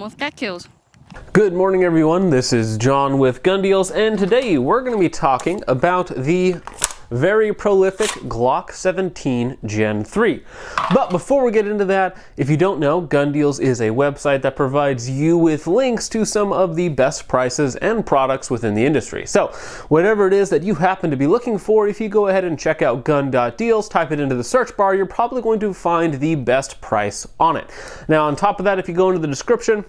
almost got killed. Good morning, everyone. This is John with Gun Deals, and today we're going to be talking about the very prolific Glock 17 Gen 3. But before we get into that, if you don't know, Gun Deals is a website that provides you with links to some of the best prices and products within the industry. So whatever it is that you happen to be looking for, if you go ahead and check out gun.deals, type it into the search bar, you're probably going to find the best price on it. Now, on top of that, if you go into the description,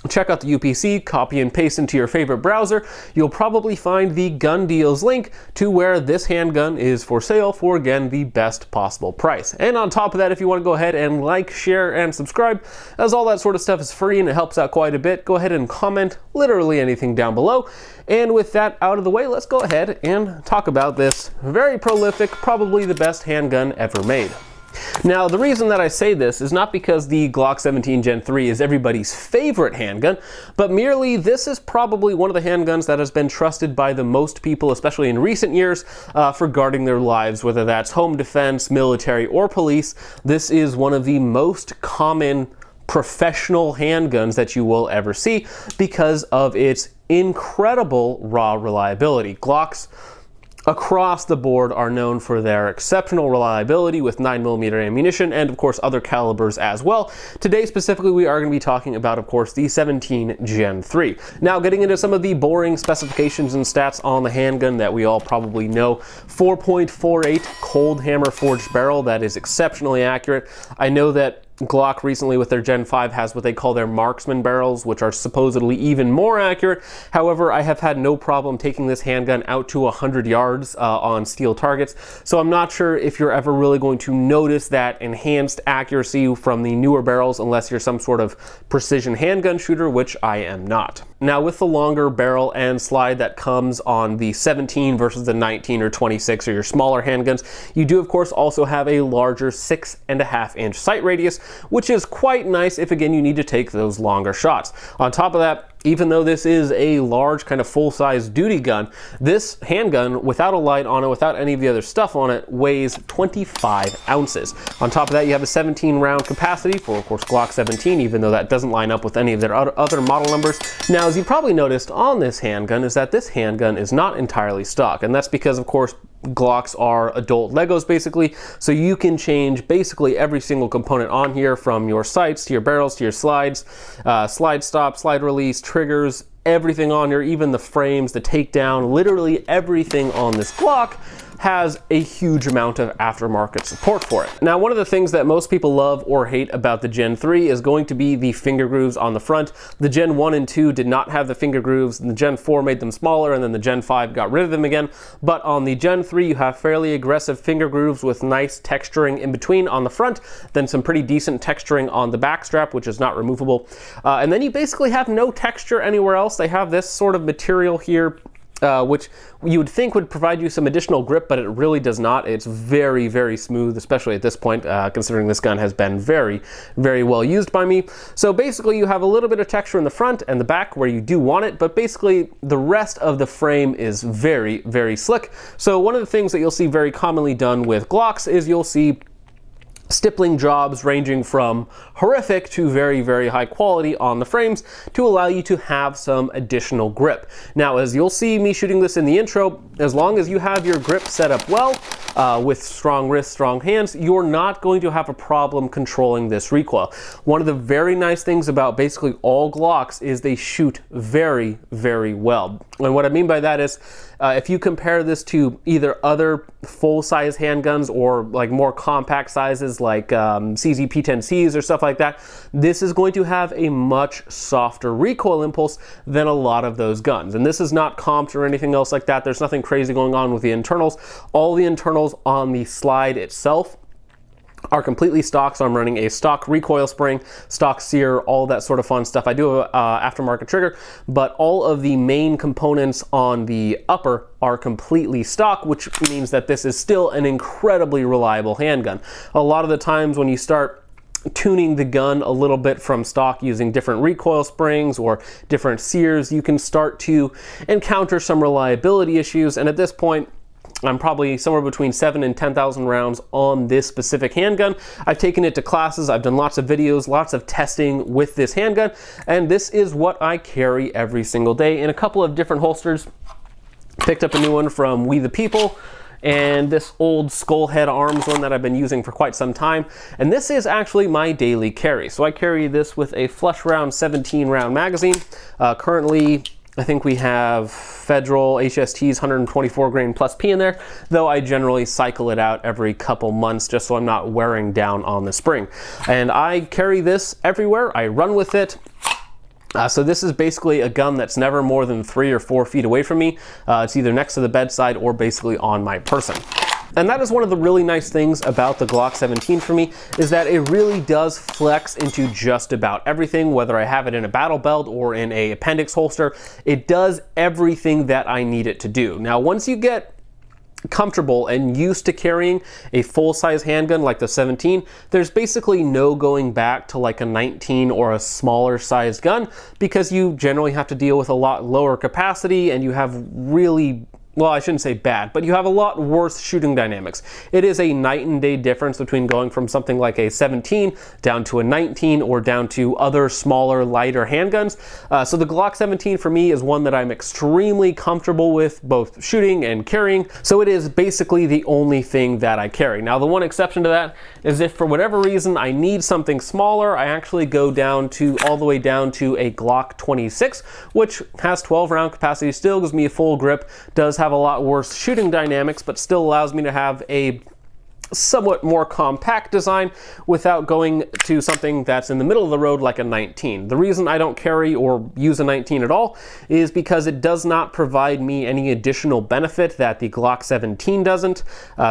check out the UPC, copy and paste into your favorite browser, you'll probably find the Gun Deals link to where this handgun is for sale for, again, the best possible price. And on top of that, if you want to go ahead and like, share, and subscribe, as all that sort of stuff is free and it helps out quite a bit, go ahead and comment literally anything down below. And with that out of the way, let's go ahead and talk about this very prolific, probably the best handgun ever made. Now, the reason that I say this is not because the Glock 17 Gen 3 is everybody's favorite handgun, but merely this is probably one of the handguns that has been trusted by the most people, especially in recent years, for guarding their lives, whether that's home defense, military, or police. This is one of the most common professional handguns that you will ever see because of its incredible raw reliability. Glocks across the board are known for their exceptional reliability with 9mm ammunition and of course other calibers as well. Today specifically we are going to be talking about, of course, the 17 Gen 3. Now, getting into some of the boring specifications and stats on the handgun that we all probably know. 4.48 cold hammer forged barrel, that is exceptionally accurate. I know that Glock recently with their Gen 5 has what they call their marksman barrels, which are supposedly even more accurate. However, I have had no problem taking this handgun out to 100 yards on steel targets, so I'm not sure if you're ever really going to notice that enhanced accuracy from the newer barrels unless you're some sort of precision handgun shooter, which I am not. Now, with the longer barrel and slide that comes on the 17 versus the 19 or 26 or your smaller handguns, you do of course also have a larger 6.5-inch sight radius, which is quite nice if, again, you need to take those longer shots. On top of that, even though this is a large kind of full-size duty gun, this handgun, without a light on it, without any of the other stuff on it, weighs 25 ounces. On top of that, you have a 17-round capacity for, of course, Glock 17, even though that doesn't line up with any of their other model numbers. Now, as you probably noticed on this handgun, is that this handgun is not entirely stock, and that's because, of course, Glocks are adult Legos basically, so you can change basically every single component on here, from your sights to your barrels to your slides, slide stop, slide release, triggers, everything on here, even the frames, the takedown, literally everything on this Glock has a huge amount of aftermarket support for it. Now, one of the things that most people love or hate about the Gen 3 is going to be the finger grooves on the front. The Gen 1 and 2 did not have the finger grooves, and the Gen 4 made them smaller, and then the Gen 5 got rid of them again. But on the Gen 3, you have fairly aggressive finger grooves with nice texturing in between on the front, then some pretty decent texturing on the back strap, which is not removable. And then you basically have no texture anywhere else. They have this sort of material here, which you would think would provide you some additional grip, but it really does not. It's very, very smooth, especially at this point, considering this gun has been very, very well used by me. So basically you have a little bit of texture in the front and the back where you do want it, but basically the rest of the frame is very, very slick. So one of the things that you'll see very commonly done with Glocks is you'll see stippling jobs ranging from horrific to very, very high quality on the frames to allow you to have some additional grip. Now, as you'll see me shooting this in the intro, as long as you have your grip set up well, with strong wrists, strong hands, you're not going to have a problem controlling this recoil. One of the very nice things about basically all Glocks is they shoot very, very well. And what I mean by that is, if you compare this to either other full-size handguns or like more compact sizes like CZ-P10Cs or stuff like that, this is going to have a much softer recoil impulse than a lot of those guns. And this is not comped or anything else like that. There's nothing crazy going on with the internals. All the internals on the slide itself are completely stock, so I'm running a stock recoil spring, stock sear, all that sort of fun stuff. I do have an aftermarket trigger, but all of the main components on the upper are completely stock, which means that this is still an incredibly reliable handgun. A lot of the times when you start tuning the gun a little bit from stock using different recoil springs or different sears, you can start to encounter some reliability issues, and at this point, I'm probably somewhere between 7,000 and 10,000 rounds on this specific handgun. I've taken it to classes, I've done lots of videos, lots of testing with this handgun, and this is what I carry every single day in a couple of different holsters. Picked up a new one from We the People, and this old skull head arms one that I've been using for quite some time. And this is actually my daily carry. So I carry this with a flush round 17 round magazine. Currently, I think we have Federal HST's 124 grain plus P in there, though I generally cycle it out every couple months just so I'm not wearing down on the spring. And I carry this everywhere. I run with it. So this is basically a gun that's never more than 3 or 4 feet away from me. It's either next to the bedside or basically on my person. And that is one of the really nice things about the Glock 17 for me, is that it really does flex into just about everything, whether I have it in a battle belt or in a appendix holster. It does everything that I need it to do. Now, once you get comfortable and used to carrying a full-size handgun like the 17, there's basically no going back to like a 19 or a smaller sized gun, because you generally have to deal with a lot lower capacity and you have really, well, I shouldn't say bad, but you have a lot worse shooting dynamics. It is a night and day difference between going from something like a 17 down to a 19 or down to other smaller, lighter handguns. So the Glock 17 for me is one that I'm extremely comfortable with both shooting and carrying. So it is basically the only thing that I carry. Now, the one exception to that is if for whatever reason I need something smaller, I actually go down to all the way down to a Glock 26, which has 12 round capacity, still gives me a full grip, does have a lot worse shooting dynamics, but still allows me to have a somewhat more compact design without going to something that's in the middle of the road like a 19. The reason I don't carry or use a 19 at all is because it does not provide me any additional benefit that the Glock 17 doesn't.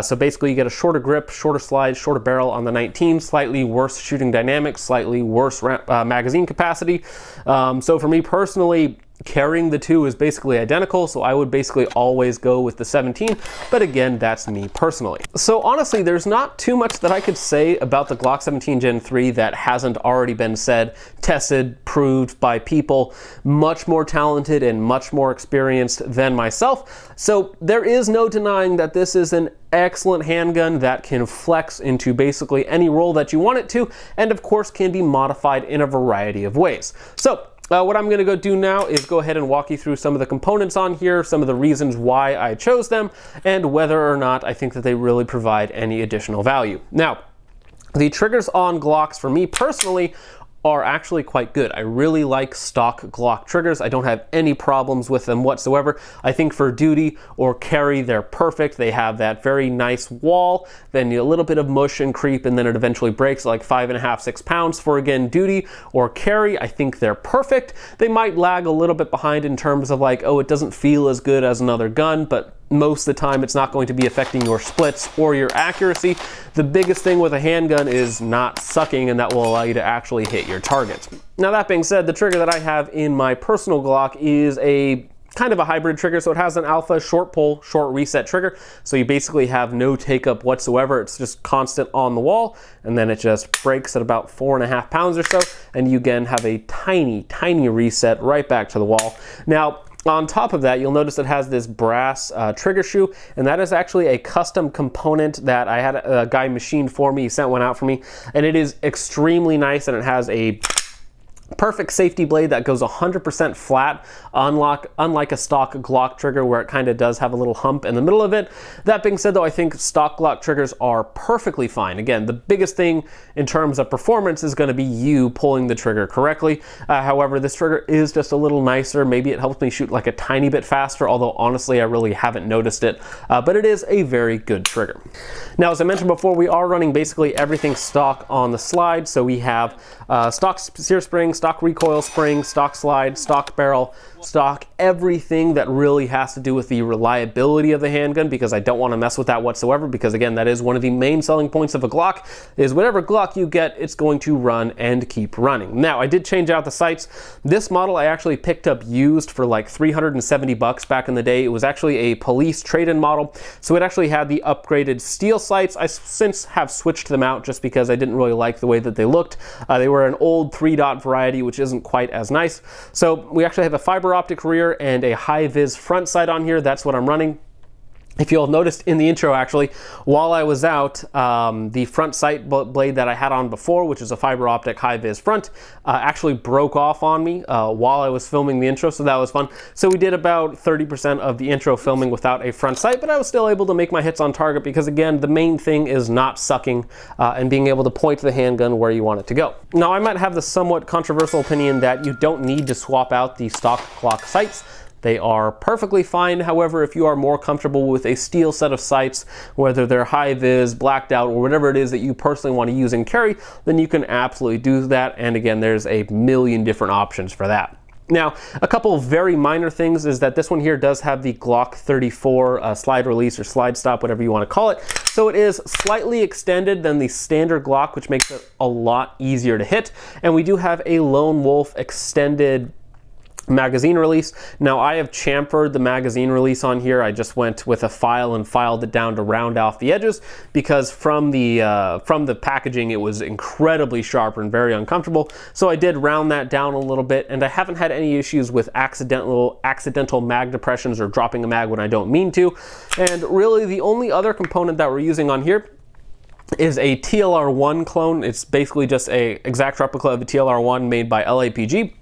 So basically you get a shorter grip, shorter slide, shorter barrel on the 19, slightly worse shooting dynamics, slightly worse magazine capacity. So for me personally, carrying the two is basically identical, so I would basically always go with the 17, but again, that's me personally. So honestly, there's not too much that I could say about the Glock 17 Gen 3 that hasn't already been said, tested, proved by people much more talented and much more experienced than myself. So there is no denying that this is an excellent handgun that can flex into basically any role that you want it to, and of course can be modified in a variety of ways. So what I'm gonna go do now is go ahead and walk you through some of the components on here, some of the reasons why I chose them, and whether or not I think that they really provide any additional value. Now, the triggers on Glocks for me personally are actually quite good. I really like stock Glock triggers. I don't have any problems with them whatsoever. I think for duty or carry, they're perfect. They have that very nice wall, then a little bit of mush and creep, and then it eventually breaks like 5.5, 6 pounds. For again, duty or carry, I think they're perfect. They might lag a little bit behind in terms of like, oh, it doesn't feel as good as another gun, but most of the time it's not going to be affecting your splits or your accuracy. The biggest thing with a handgun is not sucking, and that will allow you to actually hit your targets. Now, that being said, the trigger that I have in my personal Glock is a kind of a hybrid trigger, so it has an alpha short pull, short reset trigger. So you basically have no take up whatsoever. It's just constant on the wall, and then it just breaks at about 4.5 pounds or so, and you again have a tiny, tiny reset right back to the wall. Now, on top of that, you'll notice it has this brass trigger shoe, and that is actually a custom component that I had a guy machined for me. He sent one out for me, and it is extremely nice, and it has a perfect safety blade that goes 100% flat, unlike a stock Glock trigger where it kind of does have a little hump in the middle of it. That being said, though, I think stock Glock triggers are perfectly fine. Again, the biggest thing in terms of performance is going to be you pulling the trigger correctly. However, this trigger is just a little nicer. Maybe it helps me shoot like a tiny bit faster, although honestly I really haven't noticed it, but it is a very good trigger. Now, as I mentioned before, we are running basically everything stock on the slide. So we have stock sear spring, stock recoil spring, stock slide, stock barrel, stock everything that really has to do with the reliability of the handgun, because I don't want to mess with that whatsoever, because again, that is one of the main selling points of a Glock, is whatever Glock you get, it's going to run and keep running. Now, I did change out the sights. This model I actually picked up used for like 370 bucks back in the day. It was actually a police trade-in model, so it actually had the upgraded steel sights. I since have switched them out just because I didn't really like the way that they looked. They were an old 3-dot variety, which isn't quite as nice. So we actually have a fiber optic rear and a high vis front sight on here. That's what I'm running. If you'll have noticed in the intro, actually, while I was out, the front sight blade that I had on before, which is a fiber optic high-vis front, actually broke off on me while I was filming the intro, so that was fun. So we did about 30% of the intro filming without a front sight, but I was still able to make my hits on target because, again, the main thing is not sucking and being able to point the handgun where you want it to go. Now, I might have the somewhat controversial opinion that you don't need to swap out the stock Glock sights. They are perfectly fine. However, if you are more comfortable with a steel set of sights, whether they're high vis, blacked out, or whatever it is that you personally want to use and carry, then you can absolutely do that. And again, there's a million different options for that. Now, a couple of very minor things is that this one here does have the Glock 34 slide release or slide stop, whatever you want to call it. So it is slightly extended than the standard Glock, which makes it a lot easier to hit. And we do have a Lone Wolf extended magazine release. Now, I have chamfered the magazine release on here. I just went with a file and filed it down to round off the edges because from the packaging it was incredibly sharp and very uncomfortable. So I did round that down a little bit, and I haven't had any issues with accidental mag depressions or dropping a mag when I don't mean to. And really the only other component that we're using on here is a TLR1 clone. It's basically just a exact replica of the TLR1 made by LAPG.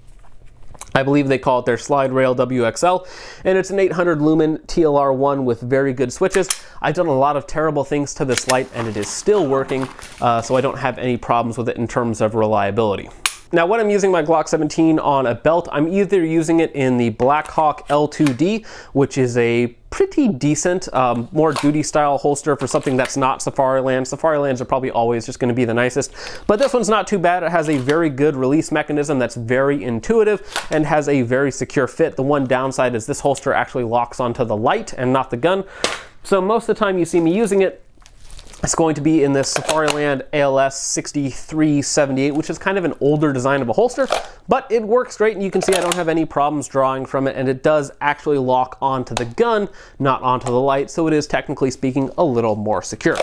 I believe they call it their Slide Rail WXL, and it's an 800 lumen TLR1 with very good switches. I've done a lot of terrible things to this light, and it is still working, so I don't have any problems with it in terms of reliability. Now, when I'm using my Glock 17 on a belt, I'm either using it in the Blackhawk L2D, which is a pretty decent, more duty style holster for something that's not Safariland. Safarilands are probably always just going to be the nicest, but this one's not too bad. It has a very good release mechanism that's very intuitive and has a very secure fit. The one downside is this holster actually locks onto the light and not the gun. So most of the time you see me using it, it's going to be in this Safariland ALS 6378, which is kind of an older design of a holster, but it works great, and you can see I don't have any problems drawing from it, and it does actually lock onto the gun, not onto the light, so it is technically speaking a little more secure.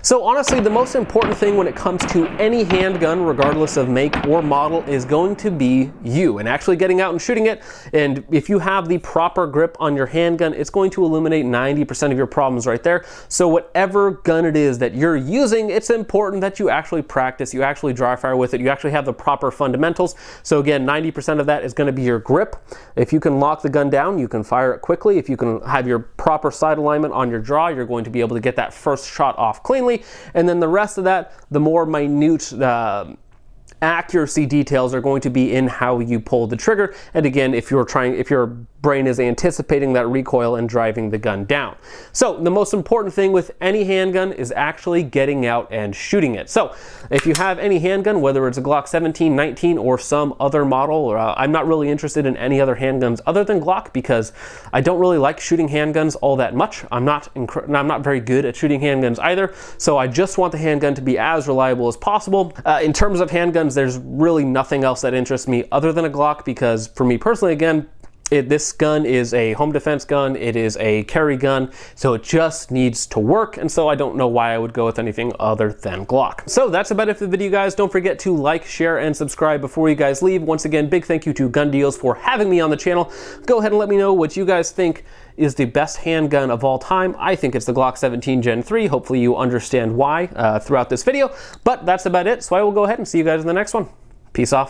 So honestly, the most important thing when it comes to any handgun, regardless of make or model, is going to be you and actually getting out and shooting it. And if you have the proper grip on your handgun, it's going to eliminate 90% of your problems right there. So whatever gun it is that you're using, it's important that you actually practice, you actually dry fire with it, you actually have the proper fundamentals. So again, 90% of that is going to be your grip. If you can lock the gun down, you can fire it quickly. If you can have your proper sight alignment on your draw, you're going to be able to get that first shot off cleanly. And then the rest of that, the more minute accuracy details are going to be in how you pull the trigger. And again, if your brain is anticipating that recoil and driving the gun down. So the most important thing with any handgun is actually getting out and shooting it. So if you have any handgun, whether it's a Glock 17, 19, or some other model, I'm not really interested in any other handguns other than Glock because I don't really like shooting handguns all that much. I'm not very good at shooting handguns either. So I just want the handgun to be as reliable as possible. In terms of handguns, there's really nothing else that interests me other than a Glock because for me personally, again, this gun is a home defense gun, it is a carry gun, so it just needs to work, and so I don't know why I would go with anything other than Glock. So that's about it for the video, guys. Don't forget to like, share, and subscribe before you guys leave. Once again, big thank you to Gun Deals for having me on the channel. Go ahead and let me know what you guys think is the best handgun of all time. I think it's the Glock 17 Gen 3. Hopefully you understand why throughout this video, but that's about it, so I will go ahead and see you guys in the next one. Peace off.